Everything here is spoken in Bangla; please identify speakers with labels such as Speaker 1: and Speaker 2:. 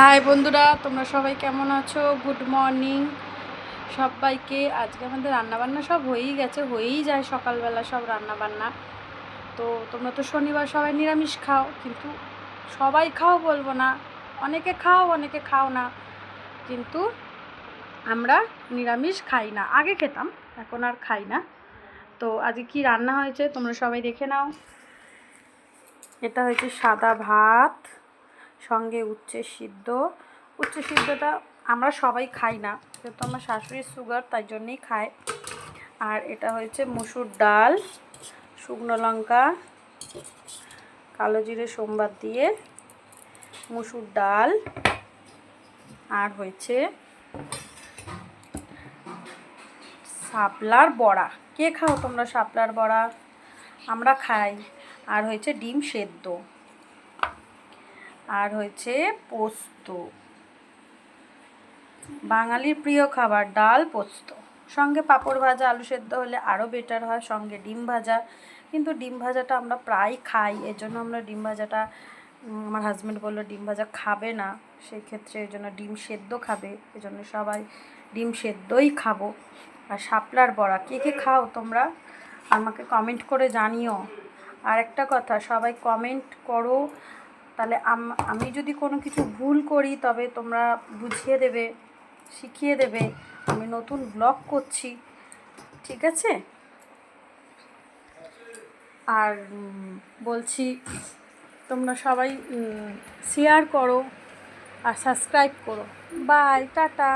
Speaker 1: হাই বন্ধুরা, তোমরা সবাই কেমন আছো? গুড মর্নিং সবাইকে। আজকে আমাদের রান্নাবান্না সব হয়েই যায় সকালবেলা সব রান্নাবান্না। তো তোমরা তো শনিবার সবাই নিরামিষ খাও, কিন্তু সবাই খাও বলবো না, অনেকে খাও অনেকে খাও না, কিন্তু আমরা নিরামিষ খাই না। আগে খেতাম, এখন আর খাই না। তো আজকে কি রান্না হয়েছে তোমরা সবাই দেখে নাও। এটা হয়েছে সাদা ভাত, সঙ্গে উচ্ছে সিদ্ধটা আমরা সবাই খাই না, যেহেতু আমার শাশুড়ির সুগার, তাই জন্যেই খায়। আর এটা হয়েছে মুসুর ডাল, শুকনো লঙ্কা, কালো জিরে সোমবার দিয়ে মুসুর ডাল। আর হয়েছে শাপলার বড়া। কে খাও তোমরা শাপলার বড়া? আমরা খাই। আর হয়েছে ডিম সেদ্ধ। আর হয়েছে পোস্ত, বাঙালির প্রিয় খাবার ডাল পোস্ত, সঙ্গে পাঁপড় ভাজা, আলু সেদ্ধ হলে আরও বেটার হয়, সঙ্গে ডিম ভাজা। কিন্তু ডিম ভাজাটা আমরা প্রায় খাই, এর জন্য আমরা ডিম ভাজাটা, আমার হাজব্যান্ড বললো ডিম ভাজা খাবে না, সেই ক্ষেত্রে এই জন্য ডিম সেদ্ধ খাবে, এই জন্য সবাই ডিম সেদ্ধই খাবো। আর শাপলার বড়া কে কে খাও তোমরা? আমাকে কমেন্ট করে জানিও। আর একটা কথা, সবাই কমেন্ট করো, তাহলে আমি যদি কোনো কিছু ভুল করি তবে তোমরা বুঝিয়ে দেবে, শিখিয়ে দেবে। আমি নতুন ব্লগ করছি, ঠিক আছে? আর বলছি, তোমরা সবাই শেয়ার করো আর সাবস্ক্রাইব করো। Bye, tata.